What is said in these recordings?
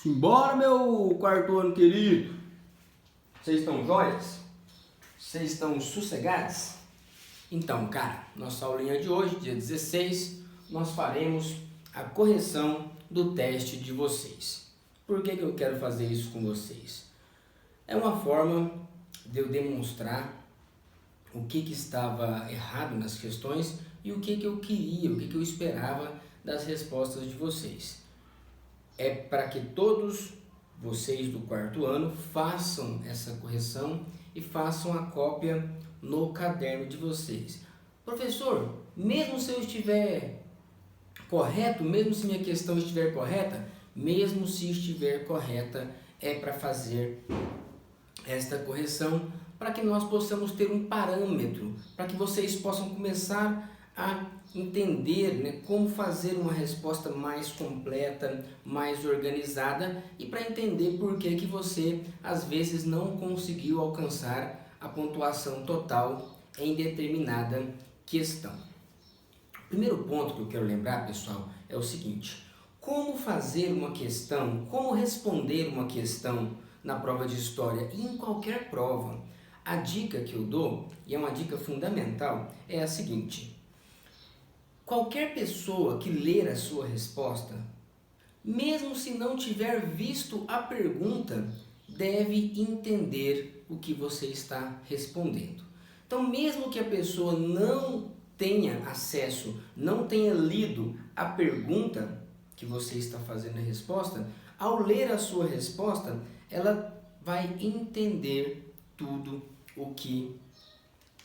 Simbora, meu quarto ano querido! Vocês estão jóias? Vocês estão sossegados? Então, cara, nossa aulinha de hoje, dia 16, nós faremos a correção do teste de vocês. Por que eu quero fazer isso com vocês? É uma forma de eu demonstrar o que estava errado nas questões e o que eu queria, o que eu esperava das respostas de vocês. É para que todos vocês do quarto ano façam essa correção e façam a cópia no caderno de vocês. Professor, mesmo se eu estiver correto, mesmo se minha questão estiver correta, mesmo se estiver correta, é para fazer esta correção para que nós possamos ter um parâmetro, para que vocês possam começar a entender, né, como fazer uma resposta mais completa, mais organizada e para entender por que você às vezes não conseguiu alcançar a pontuação total em determinada questão. O primeiro ponto que eu quero lembrar, pessoal, é o seguinte: como fazer uma questão, como responder uma questão na prova de história e em qualquer prova. A dica que eu dou, e é uma dica fundamental, é a seguinte: qualquer pessoa que ler a sua resposta, mesmo se não tiver visto a pergunta, deve entender o que você está respondendo. Então, mesmo que a pessoa não tenha acesso, não tenha lido a pergunta que você está fazendo a resposta, ao ler a sua resposta, ela vai entender tudo o que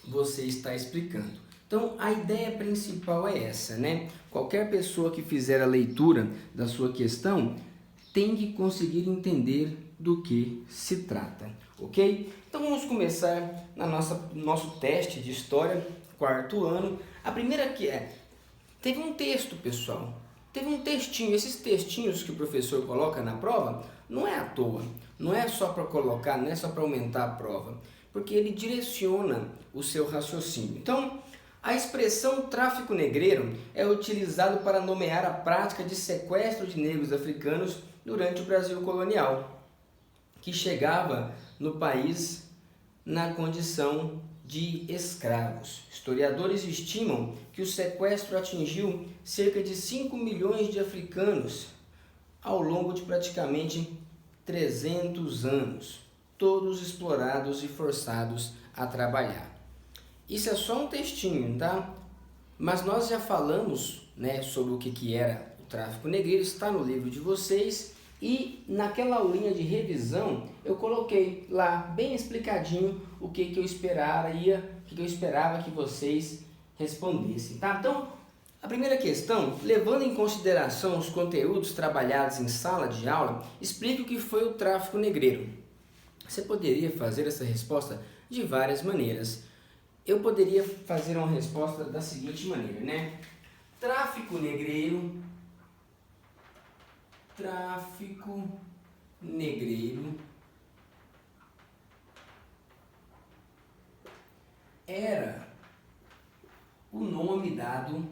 você está explicando. Então, a ideia principal é essa, né? Qualquer pessoa que fizer a leitura da sua questão tem que conseguir entender do que se trata, ok? Então, vamos começar no nosso teste de história, quarto ano. A primeira que teve um texto, pessoal. Teve um textinho. Esses textinhos que o professor coloca na prova não é à toa, não é só para colocar, não é só para aumentar a prova, porque ele direciona o seu raciocínio. Então, a expressão tráfico negreiro é utilizado para nomear a prática de sequestro de negros africanos durante o Brasil colonial, que chegava no país na condição de escravos. Historiadores estimam que o sequestro atingiu cerca de 5 milhões de africanos ao longo de praticamente 300 anos, todos explorados e forçados a trabalhar. Isso é só um textinho, tá? Mas nós já falamos, né, sobre o que era o tráfico negreiro, está no livro de vocês, e naquela aulinha de revisão eu coloquei lá bem explicadinho o que eu esperava que vocês respondessem, tá? Então, a primeira questão: levando em consideração os conteúdos trabalhados em sala de aula, explique o que foi o tráfico negreiro. Você poderia fazer essa resposta de várias maneiras. Eu poderia fazer uma resposta da seguinte maneira, né? Tráfico negreiro era o nome dado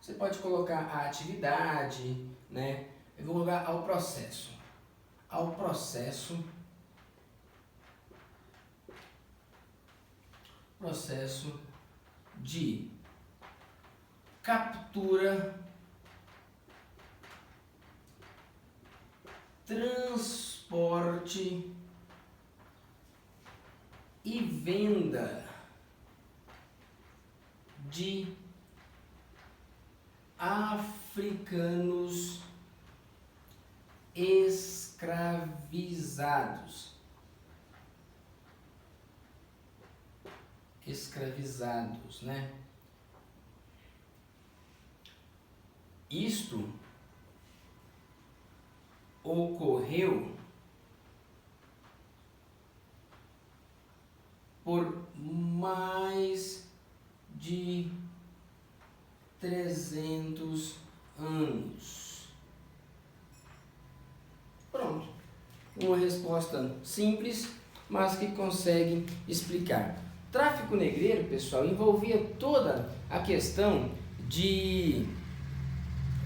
você pode colocar a atividade, né? Eu vou colocar ao processo de captura, transporte e venda de africanos escravizados, né? Isto ocorreu por mais de 300 anos. Pronto. Uma resposta simples, mas que consegue explicar. Tráfico negreiro, pessoal, envolvia toda a questão de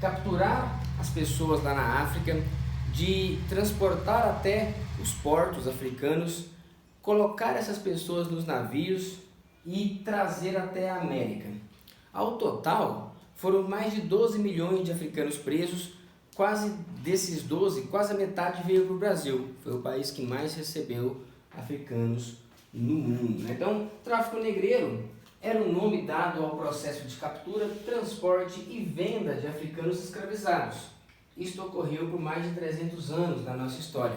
capturar as pessoas lá na África, de transportar até os portos africanos, colocar essas pessoas nos navios e trazer até a América. Ao total, foram mais de 12 milhões de africanos presos. Quase desses 12, quase a metade veio para o Brasil. Foi o país que mais recebeu africanos no mundo, né? Então, tráfico negreiro era um nome dado ao processo de captura, transporte e venda de africanos escravizados. Isto ocorreu por mais de 300 anos na nossa história.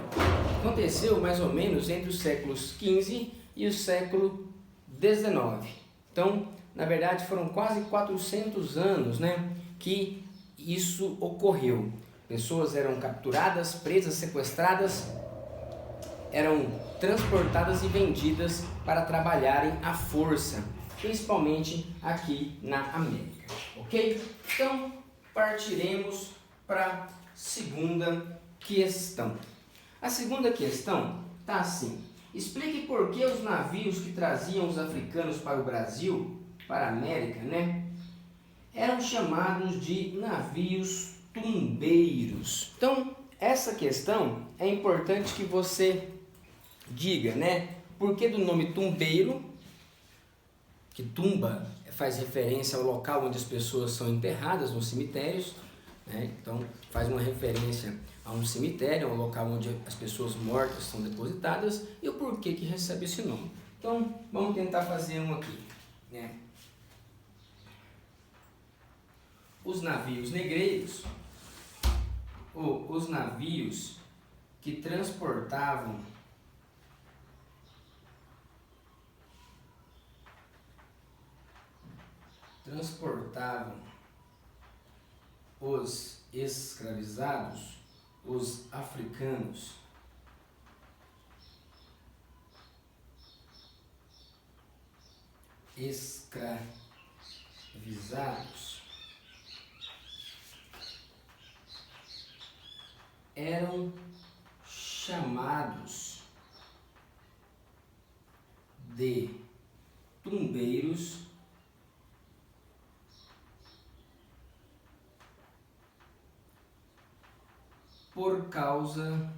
Aconteceu mais ou menos entre os séculos XV e o século XIX. Então, na verdade, foram quase 400 anos, né, que isso ocorreu. Pessoas eram capturadas, presas, sequestradas, eram transportadas e vendidas para trabalharem à força, principalmente aqui na América, ok? Então, partiremos para a segunda questão. A segunda questão está assim: explique por que os navios que traziam os africanos para o Brasil, para a América, né, eram chamados de navios tumbeiros. Então, essa questão é importante que você diga, né, por que do nome tumbeiro, que tumba faz referência ao local onde as pessoas são enterradas, nos cemitérios, né? Então faz uma referência a um cemitério, a um local onde as pessoas mortas são depositadas, e o porquê que recebe esse nome. Então vamos tentar fazer um aqui, né? Os navios negreiros, ou os navios que transportavam os escravizados, os africanos, escravizados, eram chamados de tumbeiros por causa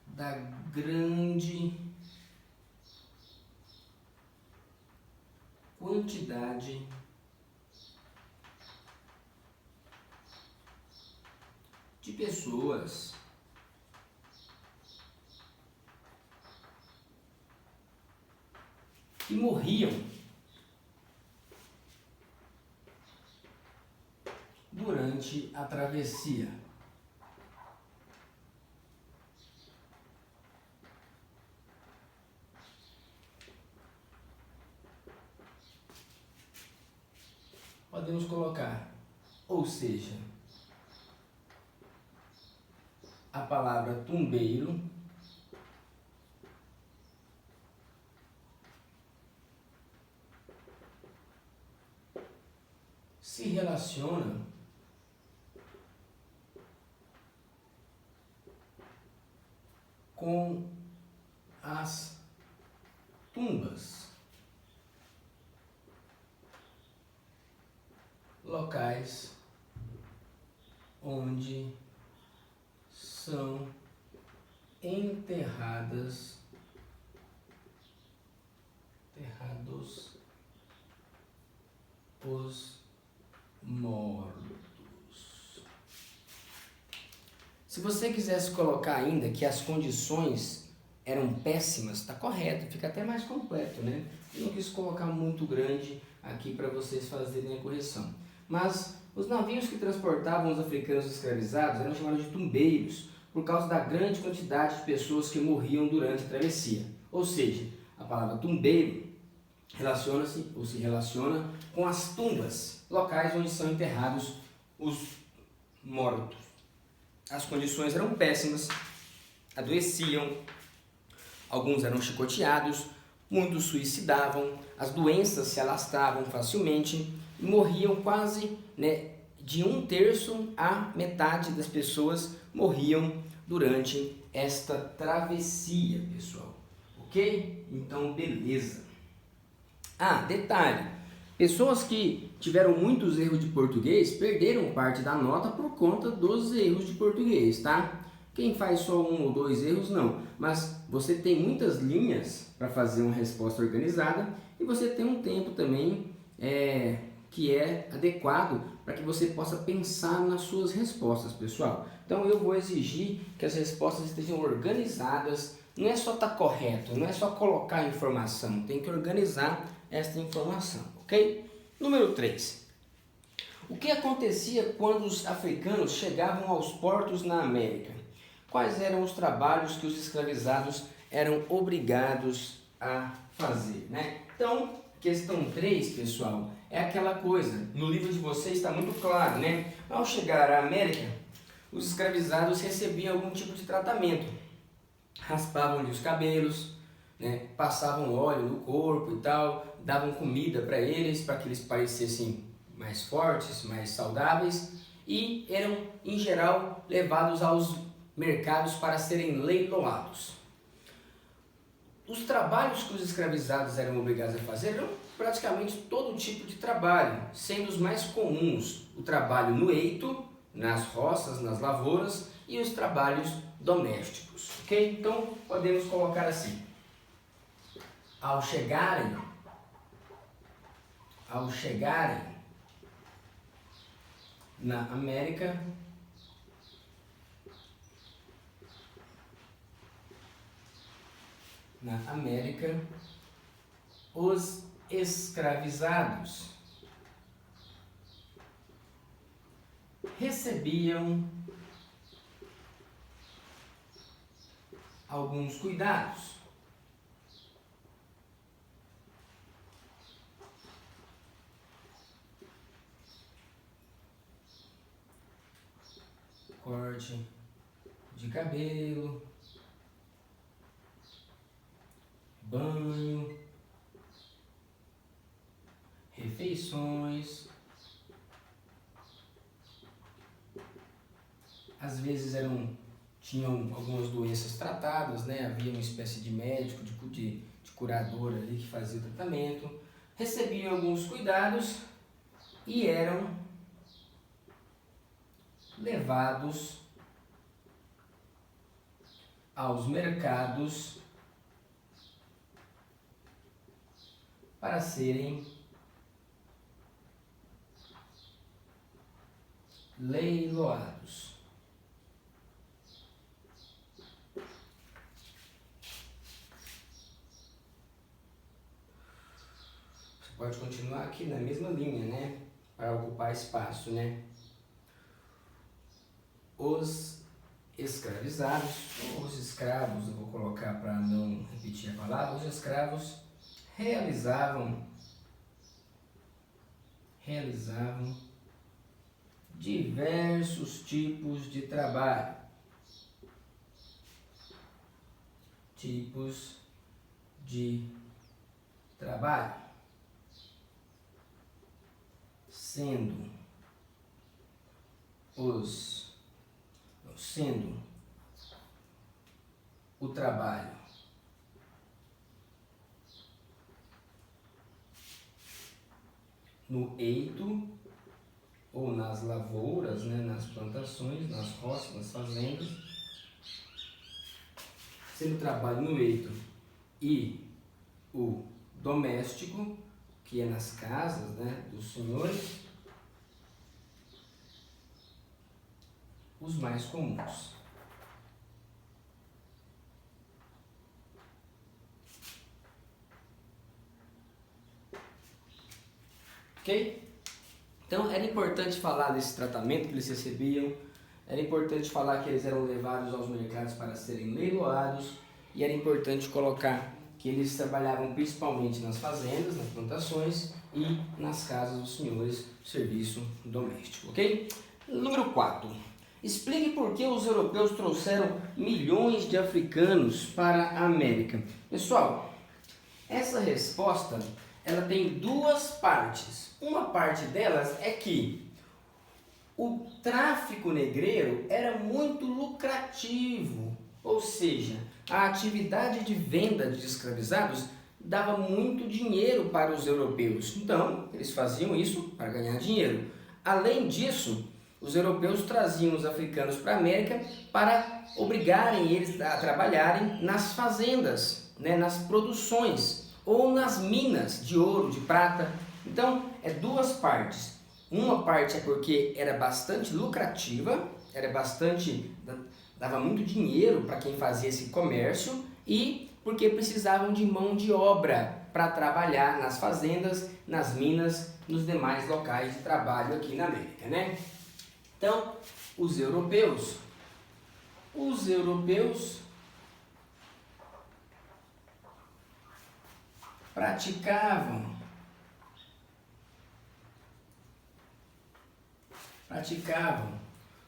da grande quantidade de pessoas que morriam durante a travessia. Podemos colocar, ou seja, a palavra tumbeiro se relaciona com as tumbas, locais onde são enterrados os mortos. Se você quisesse colocar ainda que as condições eram péssimas, está correto, fica até mais completo, né? Eu não quis colocar muito grande aqui para vocês fazerem a correção. Mas os navios que transportavam os africanos escravizados eram chamados de tumbeiros por causa da grande quantidade de pessoas que morriam durante a travessia. Ou seja, a palavra tumbeiro relaciona-se ou se relaciona com as tumbas, locais onde são enterrados os mortos. As condições eram péssimas, adoeciam, alguns eram chicoteados, muitos suicidavam, as doenças se alastravam facilmente e morriam quase, né, de 1/3 a metade das pessoas morriam durante esta travessia, pessoal. Ok? Então, beleza. Ah, detalhe, Pessoas que tiveram muitos erros de português perderam parte da nota por conta dos erros de português, tá? Quem faz só um ou dois erros, não. Mas você tem muitas linhas para fazer uma resposta organizada e você tem um tempo também que é adequado para que você possa pensar nas suas respostas, pessoal. Então eu vou exigir que as respostas estejam organizadas. Não é só estar correto, não é só colocar a informação, tem que organizar esta informação, ok? Número 3. O que acontecia quando os africanos chegavam aos portos na América? Quais eram os trabalhos que os escravizados eram obrigados a fazer, né? Então, questão 3, pessoal, é aquela coisa, no livro de vocês está muito claro, né? Ao chegar à América, os escravizados recebiam algum tipo de tratamento. Raspavam-lhe os cabelos, né? Passavam óleo no corpo e tal, davam comida para eles parecessem mais fortes, mais saudáveis e eram, em geral, levados aos mercados para serem leiloados. Os trabalhos que os escravizados eram obrigados a fazer eram praticamente todo tipo de trabalho, sendo os mais comuns o trabalho no eito, nas roças, nas lavouras e os trabalhos domésticos, ok? Então podemos colocar assim: ao chegarem na América, os escravizados recebiam alguns cuidados. Corte de cabelo, banho, refeições, às vezes tinham algumas doenças tratadas, né? Havia uma espécie de médico, de curador ali que fazia o tratamento, recebiam alguns cuidados e eram levados aos mercados para serem leiloados. Você pode continuar aqui na mesma linha, né? Para ocupar espaço, né? Os escravizados, ou os escravos, eu vou colocar para não repetir a palavra, os escravos realizavam diversos tipos de trabalho. Sendo o trabalho no eito ou nas lavouras, né, nas plantações, nas roças, nas fazendas, sendo o trabalho no eito e o doméstico, que é nas casas, né, dos senhores, os mais comuns. Ok? Então era importante falar desse tratamento que eles recebiam, era importante falar que eles eram levados aos mercados para serem leiloados e era importante colocar que eles trabalhavam principalmente nas fazendas, nas plantações e nas casas dos senhores, serviço doméstico, ok? Número 4. Explique por que os europeus trouxeram milhões de africanos para a América. Pessoal, essa resposta ela tem duas partes. Uma parte delas é que o tráfico negreiro era muito lucrativo, ou seja, a atividade de venda de escravizados dava muito dinheiro para os europeus. Então, eles faziam isso para ganhar dinheiro. Além disso, os europeus traziam os africanos para a América para obrigarem eles a trabalharem nas fazendas, né, nas produções ou nas minas de ouro, de prata. Então, é duas partes. Uma parte é porque era bastante lucrativa, dava muito dinheiro para quem fazia esse comércio, e porque precisavam de mão de obra para trabalhar nas fazendas, nas minas, nos demais locais de trabalho aqui na América, né? Então, os europeus praticavam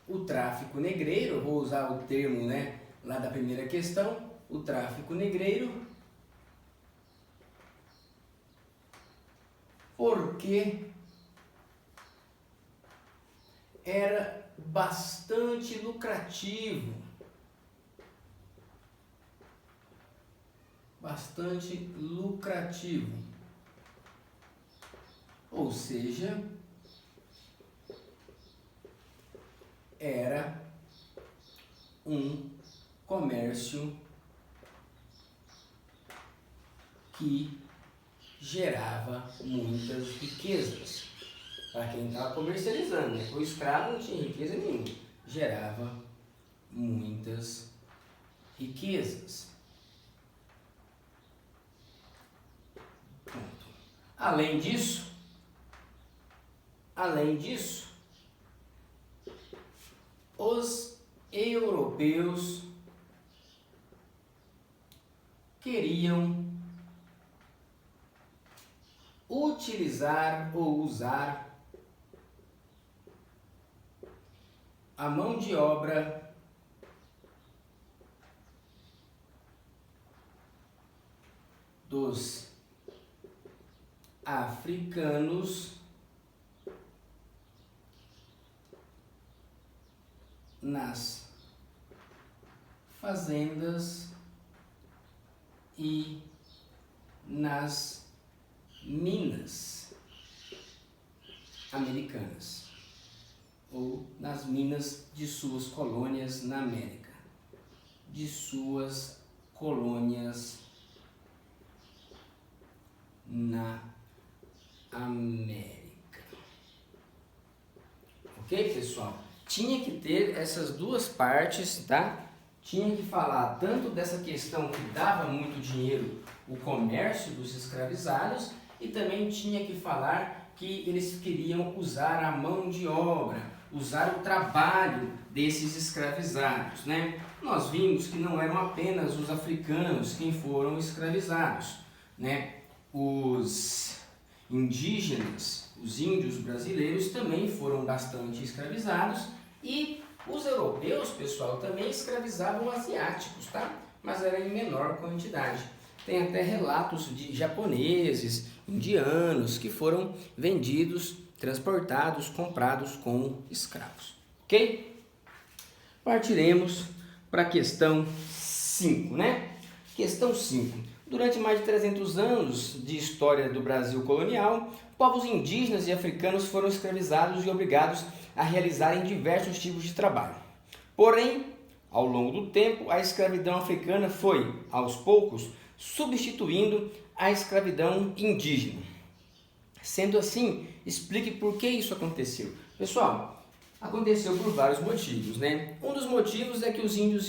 o tráfico negreiro. Eu vou usar o termo, né, lá da primeira questão, o tráfico negreiro, porque era bastante lucrativo, ou seja, era um comércio que gerava muitas riquezas para quem estava comercializando, né? O escravo não tinha riqueza nenhuma, gerava muitas riquezas. Pronto. Além disso, os europeus queriam utilizar ou usar a mão de obra dos africanos nas fazendas e nas minas americanas, ou nas minas de suas colônias na América, Ok, pessoal? Tinha que ter essas duas partes, tá? Tinha que falar tanto dessa questão que dava muito dinheiro, o comércio dos escravizados, e também tinha que falar que eles queriam usar a mão de obra, usar o trabalho desses escravizados, né? Nós vimos que não eram apenas os africanos quem foram escravizados, né? Os indígenas, os índios brasileiros também foram bastante escravizados, e os europeus, pessoal, também escravizavam asiáticos, tá? Mas era em menor quantidade. Tem até relatos de japoneses, indianos, que foram vendidos, transportados, comprados como escravos. Ok? Partiremos para a questão 5, né? Questão 5. Durante mais de 300 anos de história do Brasil colonial, povos indígenas e africanos foram escravizados e obrigados a realizarem diversos tipos de trabalho. Porém, ao longo do tempo, a escravidão africana foi, aos poucos, substituindo a escravidão indígena. Sendo assim, explique por que isso aconteceu. Pessoal, aconteceu por vários motivos, né? Um dos motivos é que os índios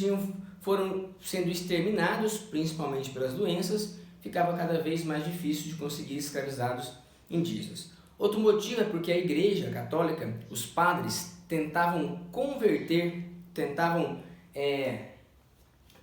foram sendo exterminados, principalmente pelas doenças, ficava cada vez mais difícil de conseguir escravizados indígenas. Outro motivo é porque a Igreja Católica, os padres, tentavam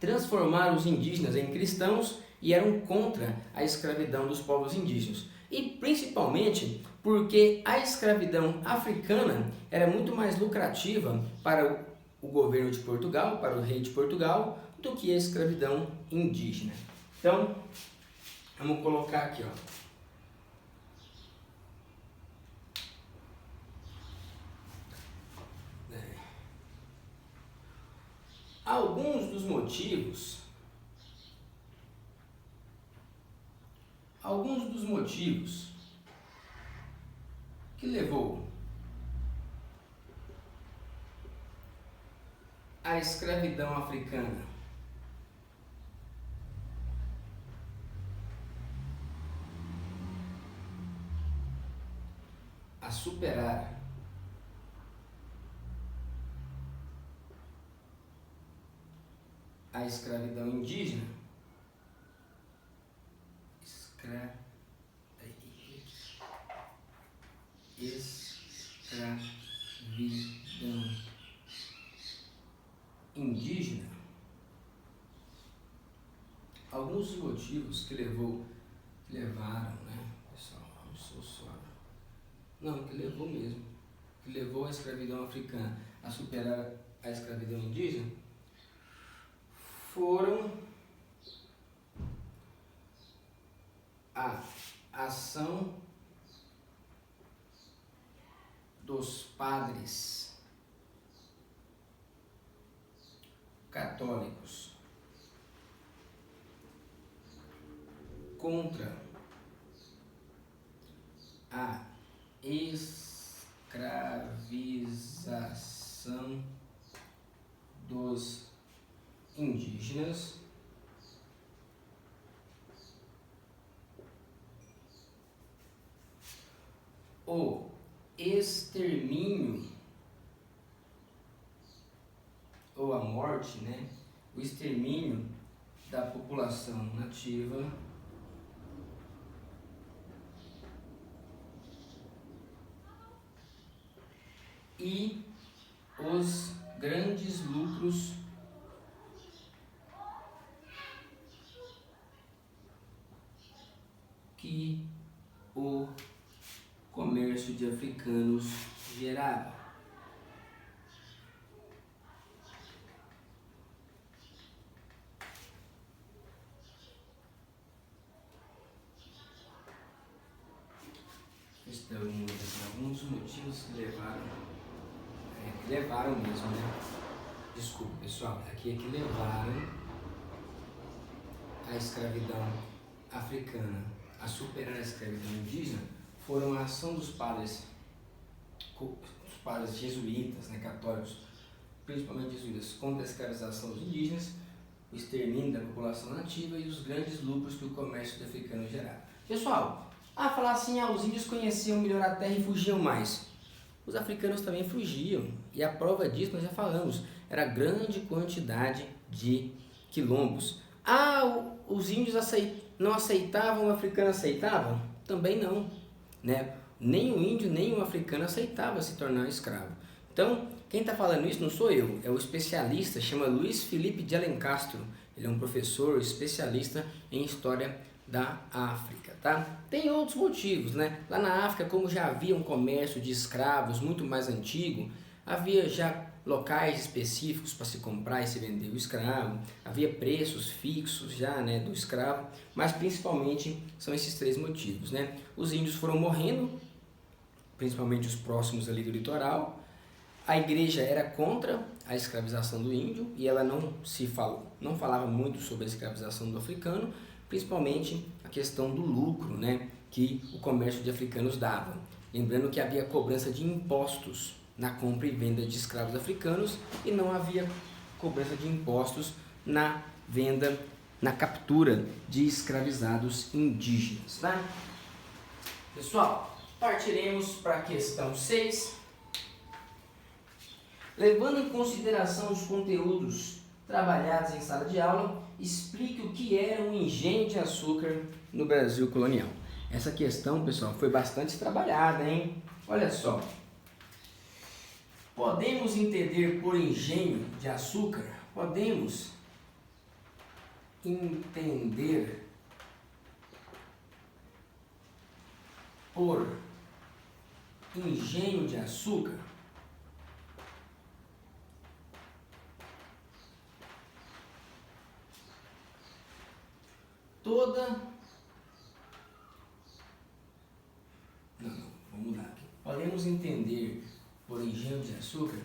transformar os indígenas em cristãos e eram contra a escravidão dos povos indígenas. E principalmente porque a escravidão africana era muito mais lucrativa para o governo de Portugal, para o rei de Portugal, do que a escravidão indígena. Então, vamos colocar aqui, ó. Alguns dos motivos motivos que levou a escravidão africana a superar a escravidão indígena, escravidão indígena, alguns dos motivos que levaram, né, pessoal, que levou mesmo, que levou a escravidão africana a superar a escravidão indígena, foram a ação dos padres católicos contra a escravização dos indígenas, o extermínio ou a morte, né? O extermínio da população nativa e os grandes lucros que o comércio de africanos gerava. Alguns motivos que levaram mesmo, né? Desculpa, pessoal, aqui é que levaram a escravidão africana a superar a escravidão indígena foram a ação dos padres jesuítas, né, católicos, principalmente jesuítas, contra a escravização dos indígenas, o extermínio da população nativa e os grandes lucros que o comércio de africanos gerava. Pessoal, falar assim, os índios conheciam melhor a terra e fugiam mais. Os africanos também fugiam, e a prova disso nós já falamos, era a grande quantidade de quilombos. Os índios não aceitavam, o africano aceitavam? Também não, né? Nem o índio, nem o africano aceitava se tornar escravo. Então, quem está falando isso não sou eu, é o especialista, chama Luiz Felipe de Alencastro. Ele é um professor especialista em história da África, tá? Tem outros motivos, né? Lá na África, como já havia um comércio de escravos muito mais antigo, havia já locais específicos para se comprar e se vender o escravo, havia preços fixos já, né, do escravo, mas principalmente são esses três motivos, né? Os índios foram morrendo, principalmente os próximos ali do litoral. A igreja era contra a escravização do índio e ela não falava muito sobre a escravização do africano, principalmente a questão do lucro, né, que o comércio de africanos dava. Lembrando que havia cobrança de impostos na compra e venda de escravos africanos e não havia cobrança de impostos na venda, na captura de escravizados indígenas, tá? Pessoal, partiremos para a questão 6. Levando em consideração os conteúdos trabalhados em sala de aula, explique o que era um engenho de açúcar no Brasil colonial. Essa questão, pessoal, foi bastante trabalhada, hein? Olha só. Podemos entender por engenho de açúcar? Podemos entender por engenho de açúcar podemos entender por engenho de açúcar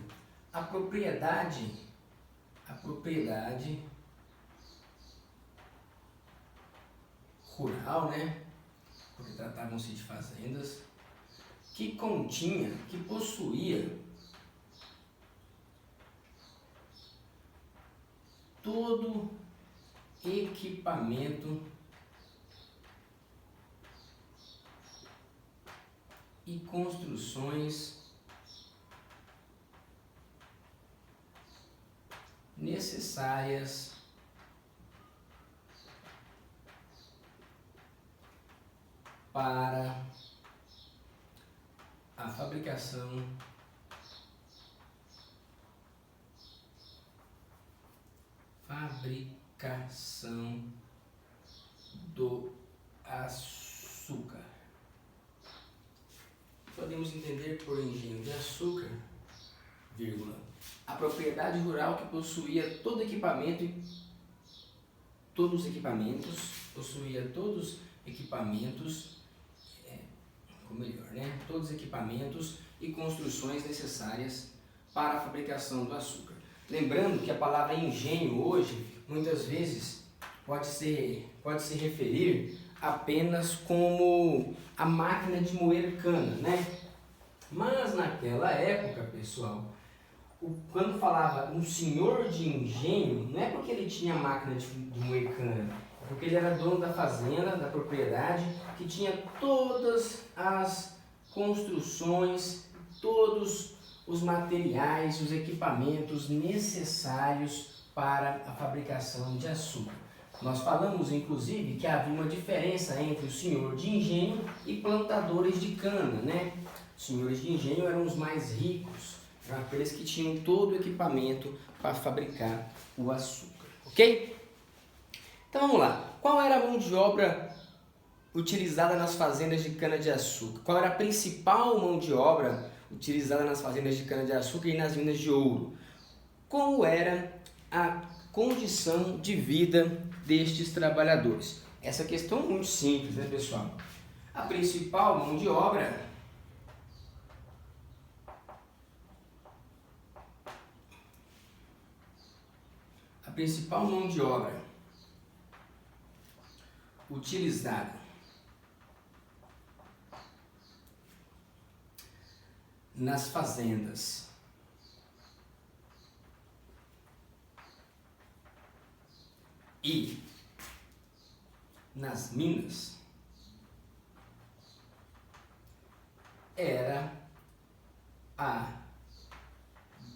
a propriedade rural, né, porque tratavam-se de fazendas, que continha, que possuía todo equipamento e construções necessárias para a fabricação do açúcar. Podemos entender por engenho de açúcar, vírgula, a propriedade rural que possuía todo equipamento e todos os equipamentos, todos os equipamentos e construções necessárias para a fabricação do açúcar. Lembrando que a palavra engenho hoje, muitas vezes, pode se referir apenas como a máquina de moer cana, né? Mas naquela época, pessoal, quando falava um senhor de engenho, não é porque ele tinha máquina de moer cana, é porque ele era dono da fazenda, da propriedade, que tinha todas as construções, todos os materiais, os equipamentos necessários para a fabricação de açúcar. Nós falamos, inclusive, que havia uma diferença entre o senhor de engenho e plantadores de cana, né? Os senhores de engenho eram os mais ricos, eram aqueles que tinham todo o equipamento para fabricar o açúcar, ok? Então vamos lá. Qual era a mão de obra utilizada nas fazendas de cana-de-açúcar? Qual era a principal mão de obra utilizada nas fazendas de cana-de-açúcar e nas minas de ouro? Como era a condição de vida destes trabalhadores? Essa questão é muito simples, né, pessoal? A principal mão de obra utilizada nas fazendas e nas minas era a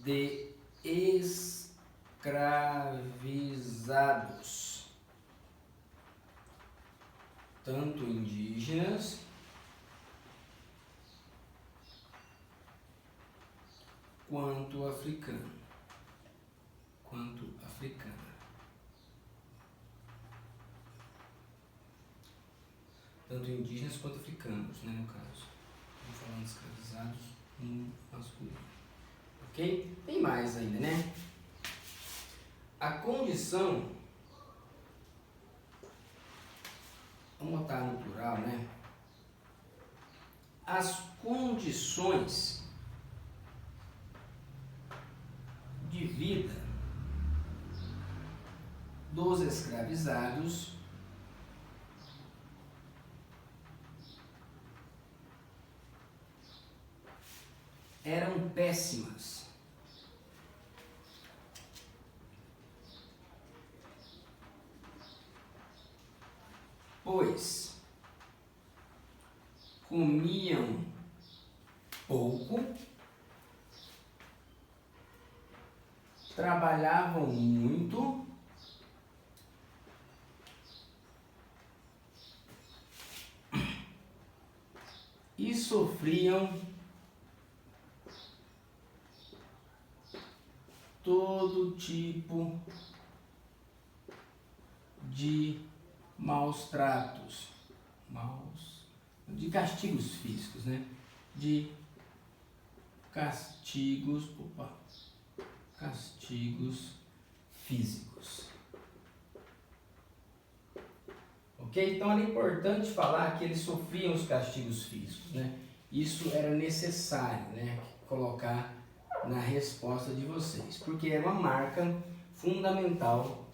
de escravizados, tanto indígenas quanto africana. Tanto indígenas quanto africanos, né, no caso. Estamos falando de escravizados no masculino. Ok? Tem mais ainda, né? A condição, vamos botar no plural, né? As condições de vida dos escravizados eram péssimas, pois comiam pouco, trabalhavam muito e sofriam todo tipo de maus tratos, de castigos físicos, né? De castigos físicos. Ok? Então era importante falar que eles sofriam os castigos físicos, né? Isso era necessário, né? Colocar na resposta de vocês, porque é uma marca fundamental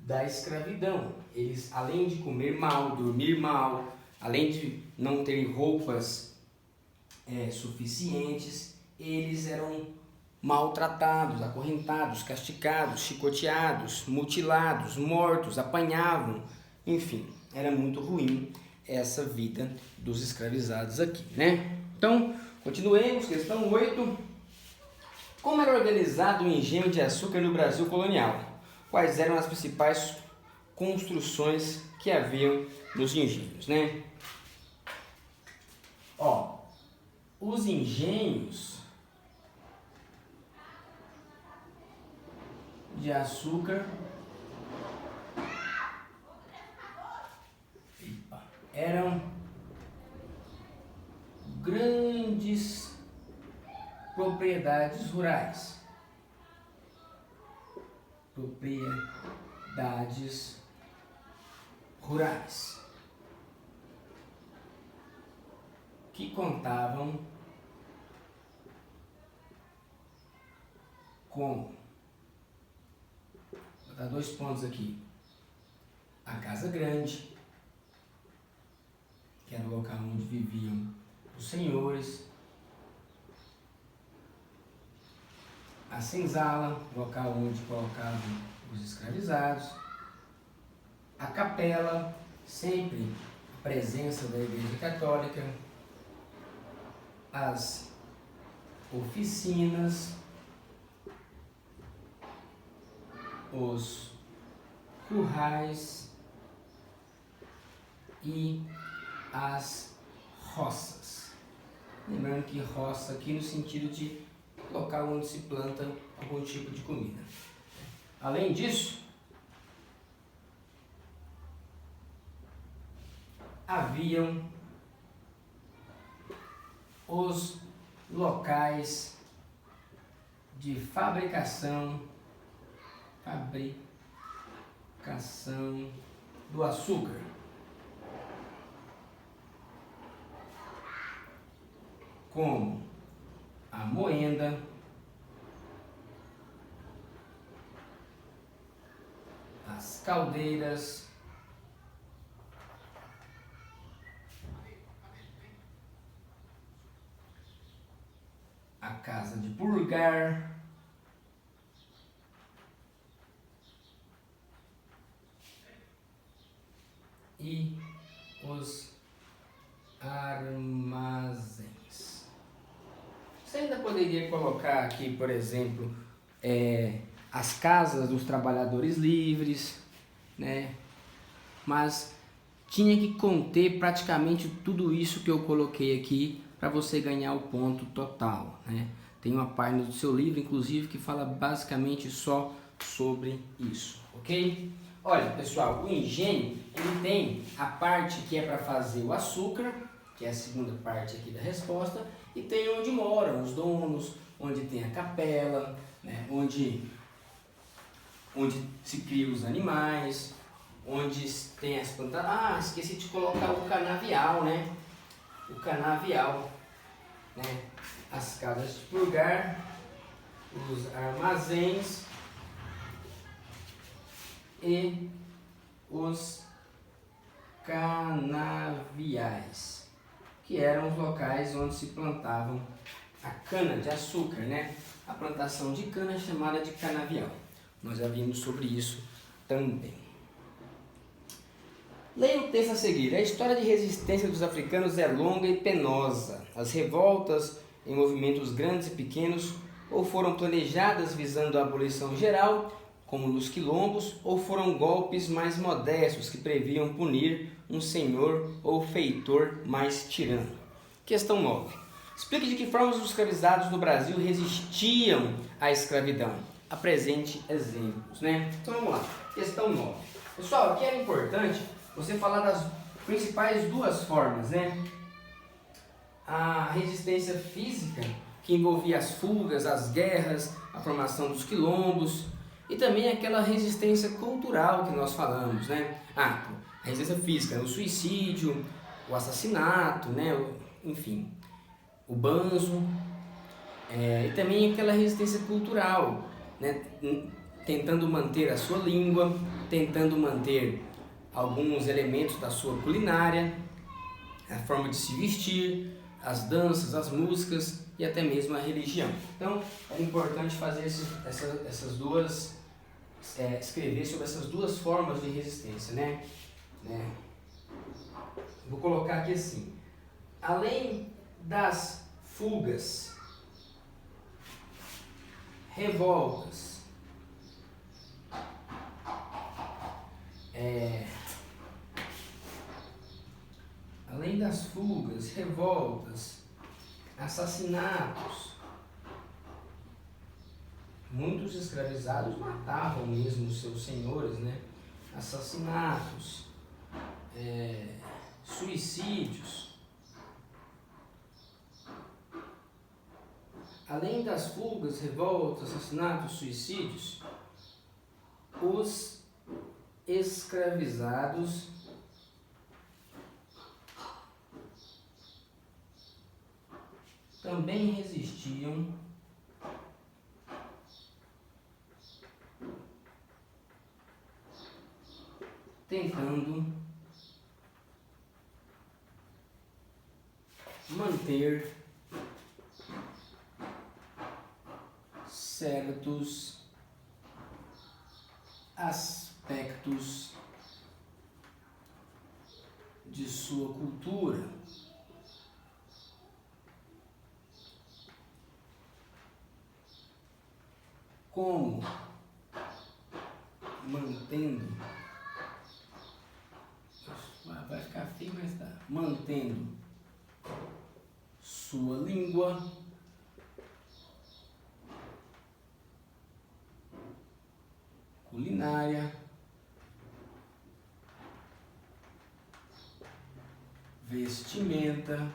da escravidão. Eles, além de comer mal, dormir mal, além de não ter roupas suficientes, eles eram maltratados, acorrentados, castigados, chicoteados, mutilados, mortos, apanhavam, enfim, era muito ruim essa vida dos escravizados aqui, né? Então, continuemos, questão 8. Como era organizado o engenho de açúcar no Brasil colonial? Quais eram as principais construções que haviam nos engenhos, né? Ó, os engenhos de açúcar eram grandes propriedades rurais. Propriedades rurais que contavam com, vou dar 2 pontos aqui, a casa grande, que era o local onde viviam os senhores, a senzala, local onde colocavam os escravizados, a capela, sempre a presença da Igreja Católica, as oficinas, os currais e as roças. Lembrando que roça aqui no sentido de local onde se planta algum tipo de comida. Além disso, haviam os locais de fabricação do açúcar. Como a moenda, as caldeiras, a casa de purgar, e os armazéns. Você ainda poderia colocar aqui, por exemplo, as casas dos trabalhadores livres, né? Mas tinha que conter praticamente tudo isso que eu coloquei aqui para você ganhar o ponto total, né? Tem uma página do seu livro, inclusive, que fala basicamente só sobre isso, ok? Olha, pessoal, o engenho, ele tem a parte que é para fazer o açúcar, que é a segunda parte aqui da resposta, e tem onde moram os donos, onde tem a capela, né? onde se criam os animais, onde tem as plantas. Ah, esqueci de colocar o canavial, né? O canavial, né? As casas de purgar, os armazéns e os canaviais, que eram os locais onde se plantavam a cana de açúcar, né? A plantação de cana é chamada de canavial. Nós já vimos sobre isso também. Leia o texto a seguir. A história de resistência dos africanos é longa e penosa. As revoltas em movimentos grandes e pequenos ou foram planejadas visando a abolição geral, como nos quilombos, ou foram golpes mais modestos que previam punir um senhor ou feitor mais tirano. Questão 9. Explique de que forma os escravizados no Brasil resistiam à escravidão. Apresente exemplos, né? Então vamos lá. Questão 9. Pessoal, aqui era importante você falar das principais 2 formas, né? A resistência física, que envolvia as fugas, as guerras, a formação dos quilombos, e também aquela resistência cultural que nós falamos, né? A resistência física, o suicídio, o assassinato, né? Enfim, o banzo, e também aquela resistência cultural, né? Tentando manter a sua língua, tentando manter alguns elementos da sua culinária, a forma de se vestir, as danças, as músicas e até mesmo a religião. Então, é importante fazer essas duas, escrever sobre essas duas formas de resistência, né? Vou colocar aqui assim: além das fugas, revoltas, além das fugas, revoltas, assassinatos, muitos escravizados matavam mesmo os seus senhores, né? Assassinatos, suicídios. Além das fugas, revoltas, assassinatos, suicídios, os escravizados também resistiam tentando manter certos aspectos de sua cultura, como mantendo, vai ficar feio, mas tá, mantendo sua língua, culinária, vestimenta.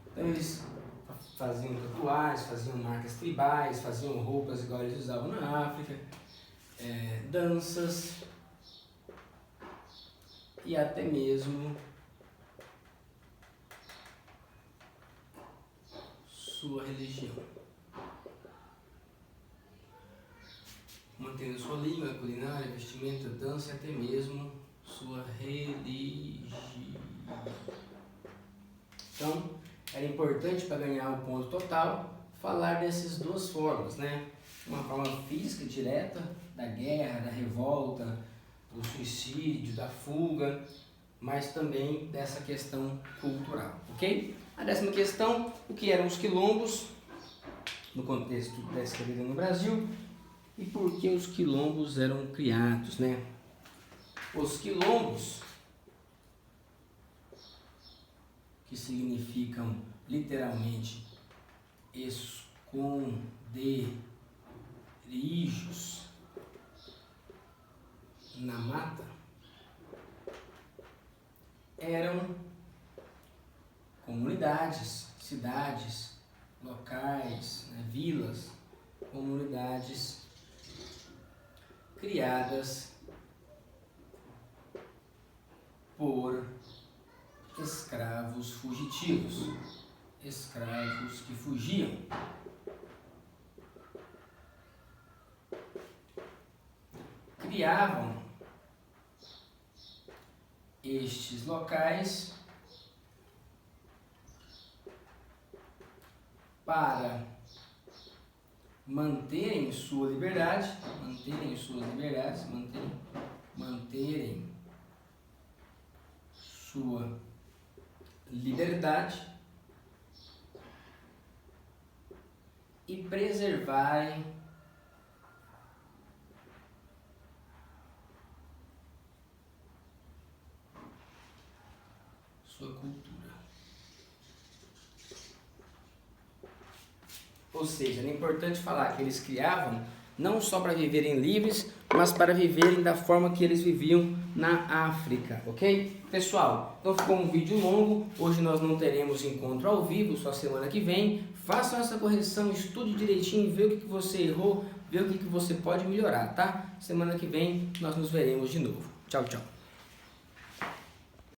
Então eles faziam tatuagens, faziam marcas tribais, faziam roupas igual eles usavam na África, danças e até mesmo sua religião. Mantendo sua língua, culinária, vestimenta, dança e até mesmo sua religião. Então, era importante para ganhar o ponto total falar dessas duas formas, né? Uma forma física direta da guerra, da revolta, do suicídio, da fuga, mas também dessa questão cultural, ok? A 10ª questão: o que eram os quilombos no contexto da escravidão no Brasil e por que os quilombos eram criados, né? Os quilombos, que significam literalmente esconderijos na mata, eram comunidades, cidades, locais, né, vilas, comunidades criadas por escravos fugitivos, escravos que fugiam. Criavam estes locais para manterem sua liberdade, manterem sua liberdade e preservarem sua cultura. Ou seja, é importante falar que eles criavam não só para viverem livres, mas para viverem da forma que eles viviam na África, ok? Pessoal, então ficou um vídeo longo, hoje nós não teremos encontro ao vivo, só semana que vem. Façam essa correção, estude direitinho, vê o que você errou, vê o que você pode melhorar, tá? Semana que vem nós nos veremos de novo. Tchau, tchau.